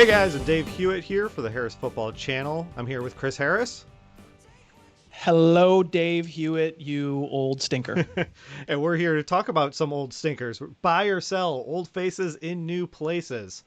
Hey guys, and Dave Huet here for the Harris Football Channel. I'm here with Chris Harris. Hello, Dave Hewitt, you old stinker. And we're here to talk about some old stinkers. Buy or sell, old faces in new places.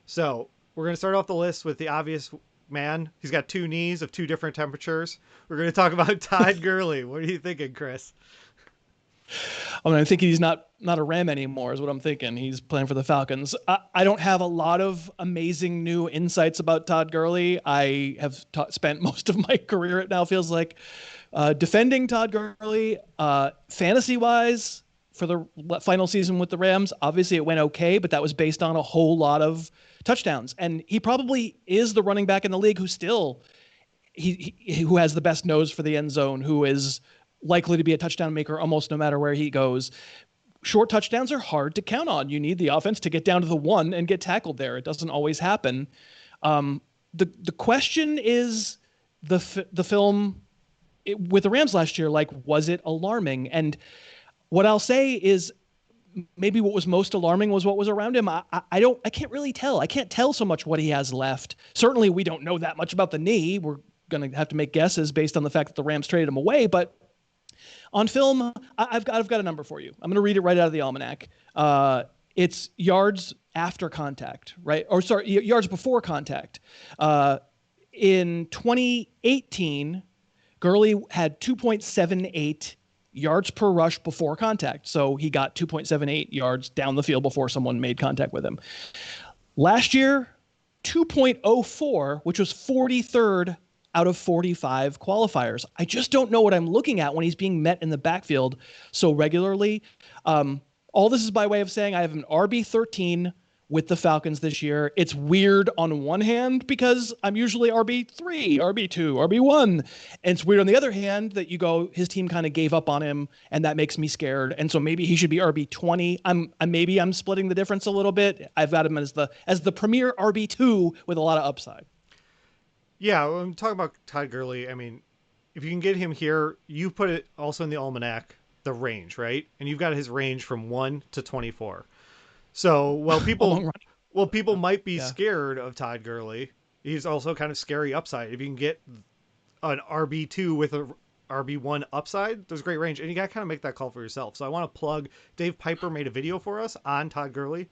So, we're going to start off the list with the obvious man. He's got two knees of two different temperatures. We're going to talk about Todd Gurley. What are you thinking, Chris? I'm thinking he's not a Ram anymore is what I'm thinking. He's playing for the Falcons. I don't have a lot of amazing new insights about Todd Gurley. I have spent most of my career, it now feels like, defending Todd Gurley. Fantasy-wise, for the final season with the Rams, obviously it went okay, but that was based on a whole lot of touchdowns. And he probably is the running back in the league who still who has the best nose for the end zone, who is likely to be a touchdown maker almost no matter where he goes. Short touchdowns are hard to count on. You need the offense to get down to the one and get tackled there. It doesn't always happen. The question is the film with the Rams last year, like, was it alarming? And what I'll say is maybe what was most alarming was what was around him. I can't really tell. I can't tell so much what he has left. Certainly we don't know that much about the knee. We're going to have to make guesses based on the fact that the Rams traded him away, but on film, I've got a number for you. I'm going to read it right out of the Almanac. It's yards after contact, right? Or sorry, yards before contact. In 2018, Gurley had 2.78 yards per rush before contact. So he got 2.78 yards down the field before someone made contact with him. Last year, 2.04, which was 43rd out of 45 qualifiers. I just don't know what I'm looking at when he's being met in the backfield so regularly. All this is by way of saying I have an RB13 with the Falcons this year. It's weird on one hand because I'm usually RB3, RB2, RB1. And it's weird on the other hand that you go, his team kind of gave up on him, and that makes me scared. And so maybe he should be RB20. I'm splitting the difference a little bit. I've got him as the premier RB2 with a lot of upside. Yeah, when I'm talking about Todd Gurley, I mean, if you can get him here, you put it also in the Almanac, the range, right? And you've got his range from 1 to 24. So, people might be scared of Todd Gurley, he's also kind of scary upside. If you can get an RB2 with a RB1 upside, there's great range. And you got to kind of make that call for yourself. So I want to plug, Dave Piper made a video for us on Todd Gurley.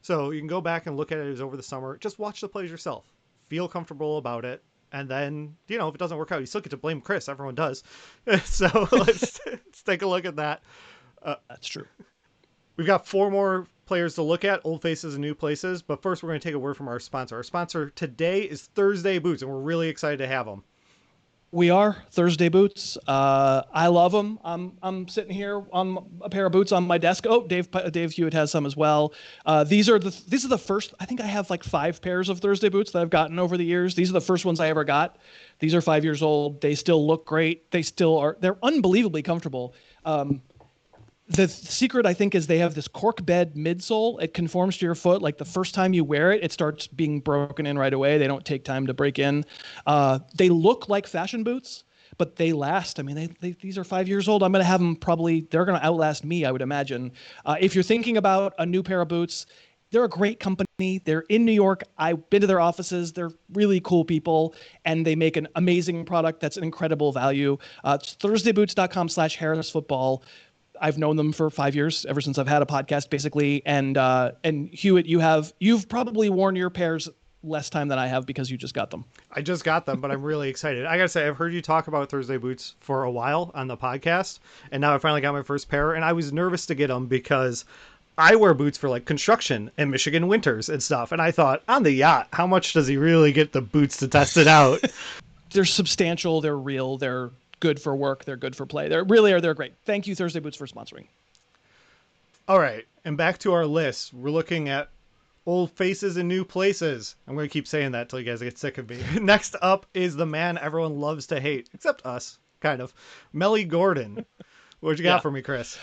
So you can go back and look at it over the summer. Just watch the plays yourself. Feel comfortable about it, and then, if it doesn't work out, you still get to blame Chris. Everyone does. So let's take a look at that. That's true. We've got 4 more players to look at, old faces and new places, but first we're going to take a word from our sponsor. Our sponsor today is Thursday Boots, and we're really excited to have them. We are Thursday Boots. I love them. I'm sitting here on a pair of boots on my desk. Oh, Dave Hewitt has some as well. These are the first. I think I have like 5 pairs of Thursday boots that I've gotten over the years. These are the first ones I ever got. These are 5 years old. They still look great. They still are. They're unbelievably comfortable. The secret, I think, is they have this cork bed midsole. It conforms to your foot. Like the first time you wear it, it starts being broken in right away. They don't take time to break in. They look like fashion boots, but they last. I mean, these are 5 years old. I'm going to have them they're going to outlast me, I would imagine. If you're thinking about a new pair of boots, they're a great company. They're in New York. I've been to their offices. They're really cool people, and they make an amazing product that's an incredible value. It's thursdayboots.com/harrisfootball. I've known them for 5 years, ever since I've had a podcast, basically. And Hewitt, you've probably worn your pairs less time than I have because you just got them. I just got them, but I'm really excited. I gotta say, I've heard you talk about Thursday Boots for a while on the podcast, and now I finally got my first pair, and I was nervous to get them because I wear boots for like construction and Michigan winters and stuff. And I thought, on the yacht, how much does he really get the boots to test it out? They're substantial. They're real. They're good for work. They're good for play. They're great. Thank you, Thursday Boots, for sponsoring. All right. And back to our list. We're looking at old faces in new places. I'm going to keep saying that till you guys get sick of me. Next up is the man everyone loves to hate, except us, kind of. Melvin Gordon. What you got for me, Chris?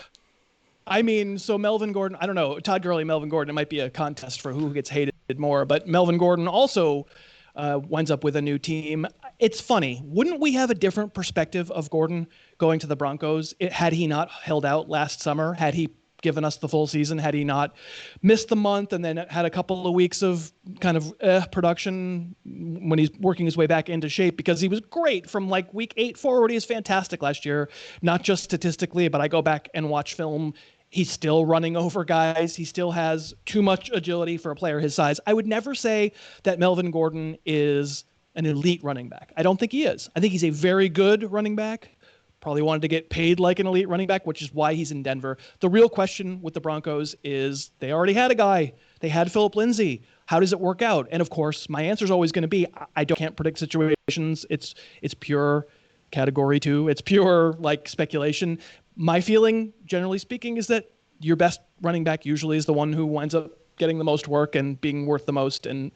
I mean, so Melvin Gordon, I don't know, Todd Gurley, Melvin Gordon, it might be a contest for who gets hated more, but Melvin Gordon also winds up with a new team. It's funny. Wouldn't we have a different perspective of Gordon going to the Broncos had he not held out last summer? Had he given us the full season, had he not missed the month and then had a couple of weeks of kind of production when he's working his way back into shape, because he was great from like week 8 forward. He was fantastic last year, not just statistically, but I go back and watch film. He's still running over guys. He still has too much agility for a player his size. I would never say that Melvin Gordon is an elite running back. I don't think he is. I think he's a very good running back. Probably wanted to get paid like an elite running back, which is why he's in Denver. The real question with the Broncos is they already had a guy. They had Phillip Lindsay. How does it work out? And of course, my answer is always going to be, can't predict situations. It's pure category 2. It's pure like speculation. My feeling, generally speaking, is that your best running back usually is the one who winds up getting the most work and being worth the most. And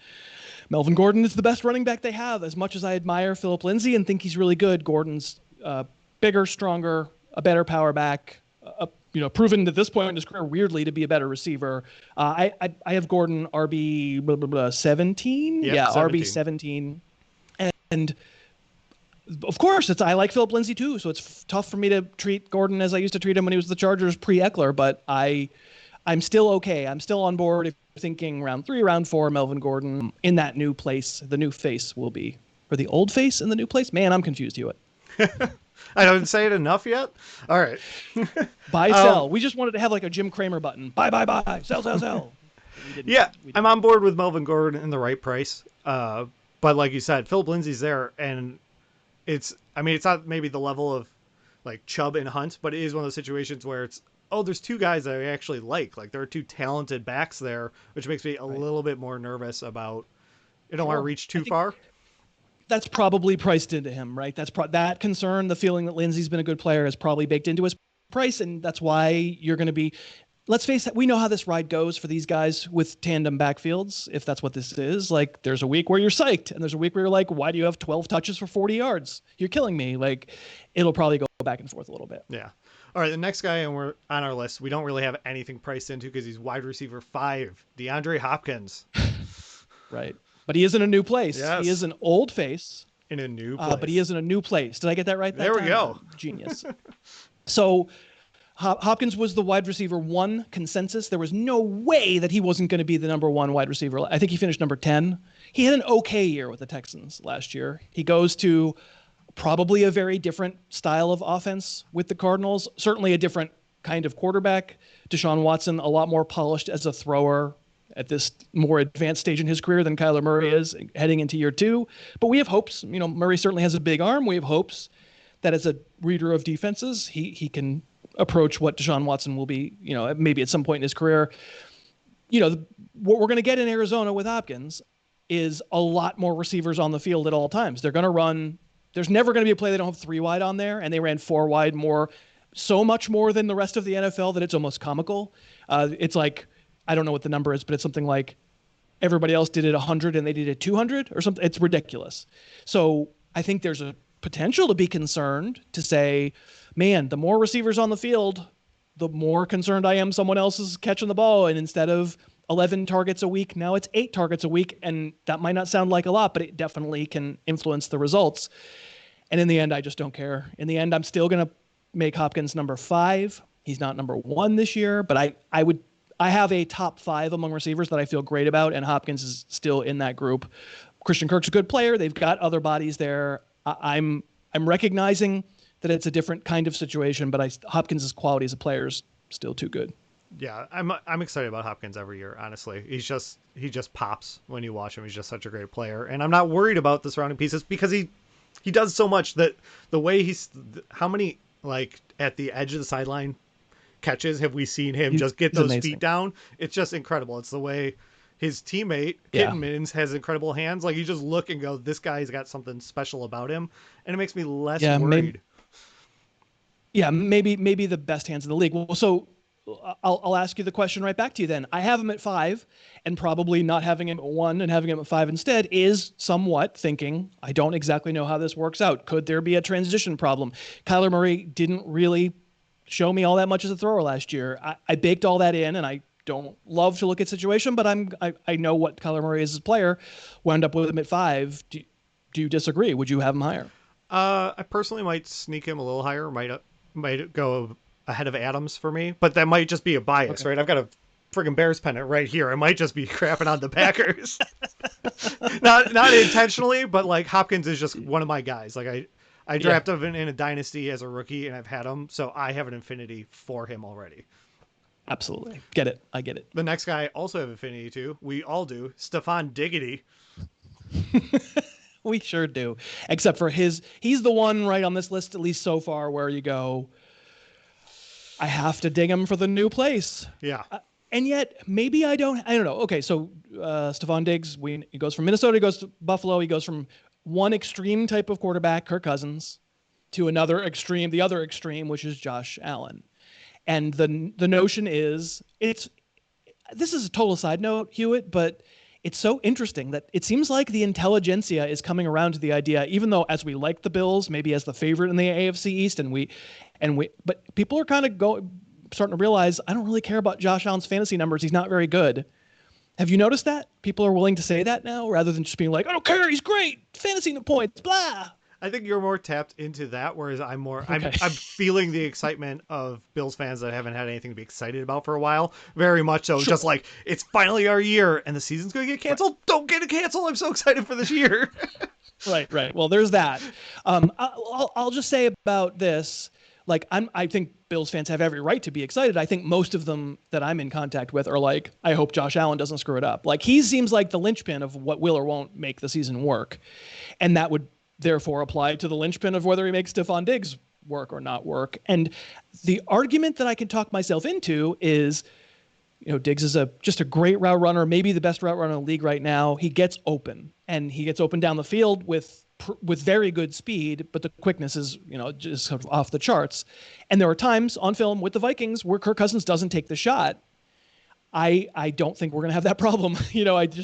Melvin Gordon is the best running back they have. As much as I admire Phillip Lindsay and think he's really good, Gordon's bigger, stronger, a better power back, proven at this point in his career, weirdly, to be a better receiver. I have Gordon RB 17. Yep, yeah, 17. RB 17. And of course, I like Phillip Lindsay too, so it's tough for me to treat Gordon as I used to treat him when he was the Chargers pre-Eckler, but I'm still okay. I'm still on board if you're thinking round 3, round 4, Melvin Gordon in that new place. The new face will be, or the old face in the new place? Man, I'm confused, Hewitt. I don't say it enough yet. All right. Buy, sell. We just wanted to have like a Jim Cramer button. Buy, buy, buy. Sell, sell, sell. Yeah, I'm on board with Melvin Gordon in the right price. But like you said, Phillip Lindsay's there, and it's not maybe the level of like Chubb and Hunt, but it is one of those situations where it's, there's 2 guys that I actually like. Like there are 2 talented backs there, which makes me a little bit more nervous about, you don't want to reach too far. That's probably priced into him, right? That's that concern, the feeling that Lindsay's been a good player, is probably baked into his price, and that's why you're going to be. Let's face it, we know how this ride goes for these guys with tandem backfields. If that's what this is, like there's a week where you're psyched, and there's a week where you're like, why do you have 12 touches for 40 yards? You're killing me. Like it'll probably go back and forth a little bit. Yeah. All right, the next guy, and we're on our list, we don't really have anything priced into because he's wide receiver 5, DeAndre Hopkins. Right. But he is in a new place. Yes. He is an old face. In a new place. But he is in a new place. Did I get that right? There we go. Genius. So Hopkins was the wide receiver 1 consensus. There was no way that he wasn't going to be the number 1 wide receiver. I think he finished number 10. He had an okay year with the Texans last year. He goes to probably a very different style of offense with the Cardinals. Certainly a different kind of quarterback. Deshaun Watson, a lot more polished as a thrower at this more advanced stage in his career than Kyler Murray is heading into year 2. But we have hopes. Murray certainly has a big arm. We have hopes that as a reader of defenses, he can approach what Deshaun Watson will be, maybe at some point in his career. What we're going to get in Arizona with Hopkins is a lot more receivers on the field at all times. They're going to run. There's never going to be a play they don't have 3 wide on there, and they ran 4 wide so much more than the rest of the NFL that it's almost comical. It's like, I don't know what the number is, but it's something like everybody else did it 100 and they did it 200 or something. It's ridiculous. So I think there's a potential to be concerned, to say, man, the more receivers on the field, the more concerned I am someone else is catching the ball. And instead of 11 targets a week, now it's 8 targets a week. And that might not sound like a lot, but it definitely can influence the results. And in the end, I just don't care. In the end, I'm still going to make Hopkins number 5. He's not number 1 this year, but I have a top 5 among receivers that I feel great about, and Hopkins is still in that group. Christian Kirk's a good player. They've got other bodies there. I'm recognizing that it's a different kind of situation, but Hopkins' quality as a player is still too good. Yeah, I'm excited about Hopkins every year, honestly. He just pops when you watch him. He's just such a great player, and I'm not worried about the surrounding pieces because he does so much that the way how many like at the edge of the sideline catches have we seen him just get those feet down? It's just incredible. It's the way his teammate Kittenmans has incredible hands. Like you just look and go, this guy's got something special about him, and it makes me less worried. Maybe the best hands in the league. Well, so I'll ask you the question right back to you then. I have him at 5, and probably not having him at 1 and having him at 5 instead is somewhat thinking, I don't exactly know how this works out. Could there be a transition problem? Kyler Murray didn't really show me all that much as a thrower last year. I baked all that in, and I don't love to look at situation, but I know what Kyler Murray is as a player. Wound up with him at 5. Do you disagree? Would you have him higher? I personally might sneak him a little higher. Might go ahead of Adams for me, but that might just be a bias, Okay. right? I've got a friggin' Bears pennant right here. I might just be crapping on the Packers. Not intentionally, but like Hopkins is just one of my guys. Like I Yeah, drafted him in a dynasty as a rookie, and I've had him, so I have an affinity for him already. absolutely. Get it. I get it. The next guy I also have affinity to. We all do. Stephon Diggity. We sure do. Except for he's the one right on this list, at least so far, where you go, I have to dig him for the new place. Yeah. And yet, maybe I don't know. Okay, so Stephon Diggs, he goes from Minnesota, he goes to Buffalo, he goes from one extreme type of quarterback, Kirk Cousins, to another extreme, the other extreme, which is Josh Allen. And the notion is, this is a total side note, Hewitt, but it's so interesting that it seems like the intelligentsia is coming around to the idea, even though as we like the Bills, maybe as the favorite in the AFC East, but people are kind of starting to realize I don't really care about Josh Allen's fantasy numbers. He's not very good. Have you noticed that? People are willing to say that now rather than just being like, I don't care, he's great, fantasy points, blah. I think you're more tapped into that, whereas Okay. I'm feeling the excitement of Bills fans that haven't had anything to be excited about for a while. Very much so. Sure. Just like it's finally our year, and the season's going to get canceled. Right. Don't get it canceled. I'm so excited for this year. Right. Well, there's that. I'll just say about this. Like I think Bills fans have every right to be excited. I think most of them that I'm in contact with are like, I hope Josh Allen doesn't screw it up. Like he seems like the linchpin of what will or won't make the season work, and that would therefore apply to the linchpin of whether he makes Stephon Diggs work or not work. And the argument that I can talk myself into is, Diggs is just a great route runner, maybe the best route runner in the league right now. He gets open, and he gets open down the field with very good speed, but the quickness is, just sort of off the charts. And there are times on film with the Vikings where Kirk Cousins doesn't take the shot. I don't think we're going to have that problem.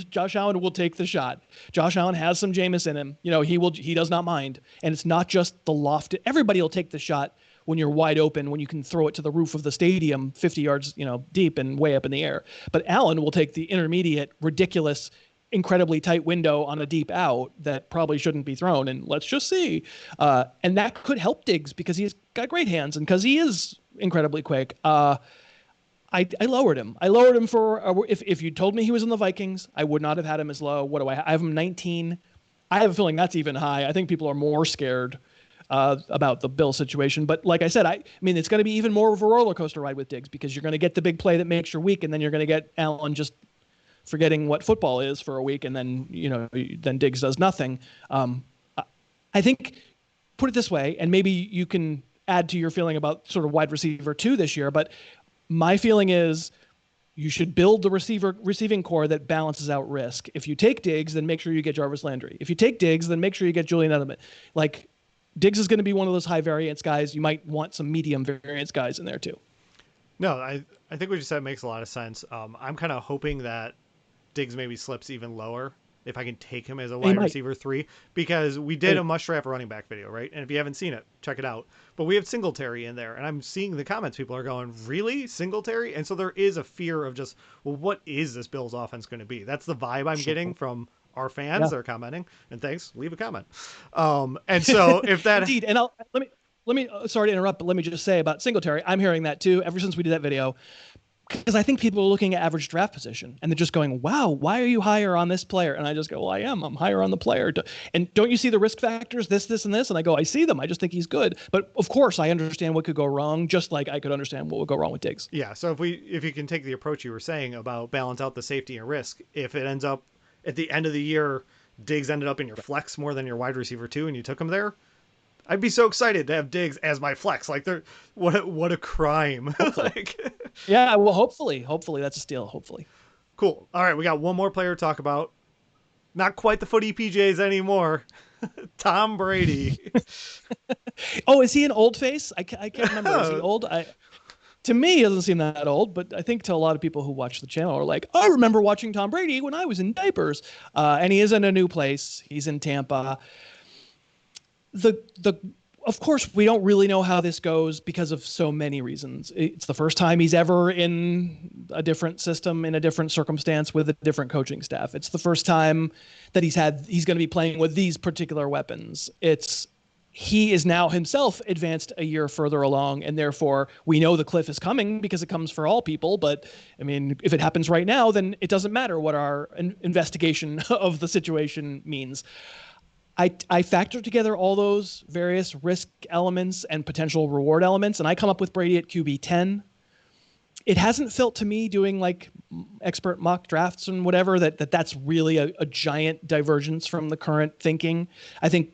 Josh Allen will take the shot. Josh Allen has some Jameis in him. He does not mind. And it's not just the loft. Everybody will take the shot when you're wide open, when you can throw it to the roof of the stadium 50 yards, deep and way up in the air. But Allen will take the intermediate, ridiculous, incredibly tight window on a deep out that probably shouldn't be thrown. And let's just see. And that could help Diggs because he's got great hands and because he is incredibly quick. I lowered him. I lowered him for if you told me he was in the Vikings, I would not have had him as low. What do I have him 19? I have a feeling that's even high. I think people are more scared about the Bill situation. But like I said, I mean, it's going to be even more of a roller coaster ride with Diggs because you're going to get the big play that makes your week, and then you're going to get Allen just forgetting what football is for a week, and then then Diggs does nothing. I think, put it this way, and maybe you can add to your feeling about sort of wide receiver 2 this year, but my feeling is you should build the receiving core that balances out risk. If you take Diggs, then make sure you get Jarvis Landry. If you take Diggs, then make sure you get Julian Edelman. Like, Diggs is going to be one of those high variance guys. You might want some medium variance guys in there too. No, I think what you said makes a lot of sense. I'm kind of hoping that Diggs maybe slips even lower if I can take him as a wide receiver 3, because we did a must draft running back video, right? And if you haven't seen it, check it out. But we have Singletary in there, and I'm seeing the comments. People are going, really? Singletary? And so there is a fear of just, well, what is this Bills offense going to be? That's the vibe I'm getting from our fans. They're commenting, and thanks, leave a comment. And so if that indeed, and let me sorry to interrupt, but let me just say about Singletary, I'm hearing that too ever since we did that video, because I think people are looking at average draft position and they're just going, wow, why are you higher on this player? And I just go, well, I'm higher on the player. And don't you see the risk factors, this, and this? And I go, I see them. I just think he's good. But of course I understand what could go wrong, just like I could understand what would go wrong with Diggs. Yeah. So if you can take the approach you were saying about balance out the safety and risk, if it ends up at the end of the year, Diggs ended up in your flex more than your wide receiver 2, and you took him there, I'd be so excited to have Diggs as my flex. Like, what a crime. Like, yeah, well, hopefully that's a steal. Hopefully. Cool. All right, we got one more player to talk about. Not quite the footy PJs anymore. Tom Brady. Oh, is he an old face? I can't remember. Is he old? To me, he doesn't seem that old, but I think to a lot of people who watch the channel are like, I remember watching Tom Brady when I was in diapers. And he is in a new place. He's in Tampa. Of course, we don't really know how this goes because of so many reasons. It's the first time he's ever in a different system, in a different circumstance with a different coaching staff. It's the first time that he's going to be playing with these particular weapons. It's he is now himself advanced a year further along, and therefore we know the cliff is coming because it comes for all people. But I mean, if it happens right now, then it doesn't matter what our investigation of the situation means. I factor together all those various risk elements and potential reward elements, and I come up with Brady at QB 10. It hasn't felt to me, doing like expert mock drafts and whatever, that's really a giant divergence from the current thinking. I think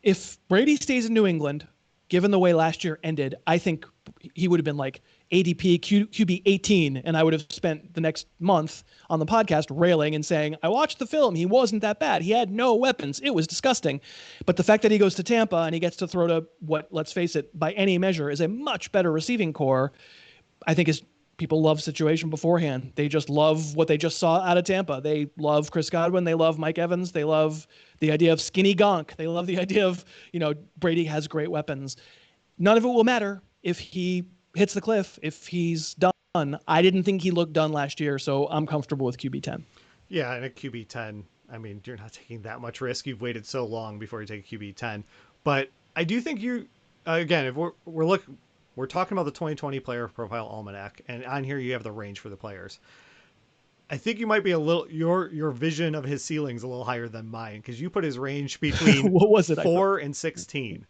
if Brady stays in New England, given the way last year ended, I think he would have been like ADP QB 18, and I would have spent the next month on the podcast railing and saying, I watched the film. He wasn't that bad. He had no weapons. It was disgusting. But the fact that he goes to Tampa and he gets to throw to what, let's face it, by any measure is a much better receiving core, I think is people love situation beforehand. They just love what they just saw out of Tampa. They love Chris Godwin. They love Mike Evans. They love the idea of skinny Gonk. They love the idea of, Brady has great weapons. None of it will matter if he hits the cliff, if he's done. I didn't think he looked done last year, so I'm comfortable with QB 10. Yeah, and at QB 10, I mean, you're not taking that much risk. You've waited so long before you take a QB 10. But I do think you, again, if we're talking about the 2020 Player Profile Almanac, and on here you have the range for the players. I think you might be a little, your vision of his ceiling's a little higher than mine, because you put his range between what was it? 4 and 16.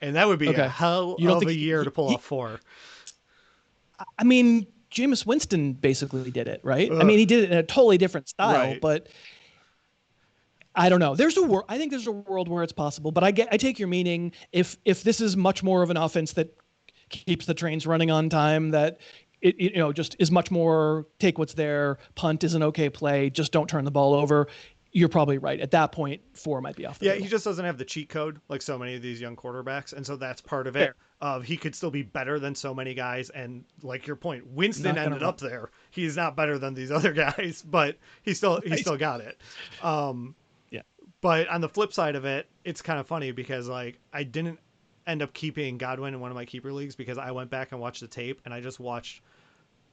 And that would be a hell of a year to pull off 4. I mean, Jameis Winston basically did it, right? I mean, he did it in a totally different style, but I don't know. I think there's a world where it's possible, but I take your meaning. If this is much more of an offense that keeps the trains running on time, that it just is much more take what's there, punt is an okay play, just don't turn the ball over. You're probably right. At that point, 4 might be off the table. He just doesn't have the cheat code like so many of these young quarterbacks, and so that's part of it. He could still be better than so many guys, and like your point, Winston ended up there. He's not better than these other guys, but he still got it. But on the flip side of it, it's kind of funny because like I didn't end up keeping Godwin in one of my keeper leagues because I went back and watched the tape, and I just watched.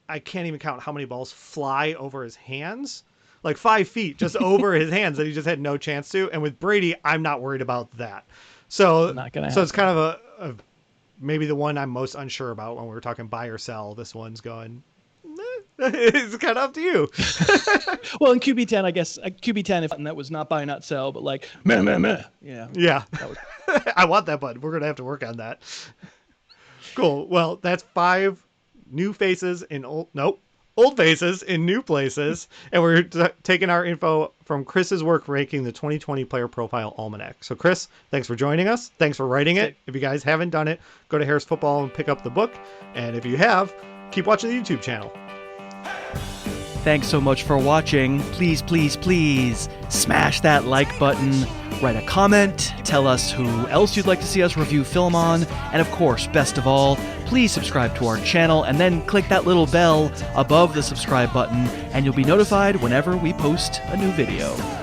I can't even count how many balls fly over his hands. Like 5 feet just over his hands that he just had no chance to. And with Brady, I'm not worried about that. So it's kind of a maybe the one I'm most unsure about when we're talking buy or sell. This one's going, it's kind of up to you. Well, in QB 10, I guess QB 10, if that was not buy, not sell, but like, meh. Yeah. I want that button. We're going to have to work on that. Cool. Well, that's 5 new faces in old faces in new places, and we're taking our info from Chris's work ranking the 2020 Player Profile Almanac. So Chris, thanks for joining us. Thanks for writing it. If you guys haven't done it, go to Harris Football and pick up the book. And if you have, keep watching the YouTube channel. Thanks so much for watching. Please, please, please smash that like button, write a comment, tell us who else you'd like to see us review film on, and of course, best of all, please subscribe to our channel and then click that little bell above the subscribe button and you'll be notified whenever we post a new video.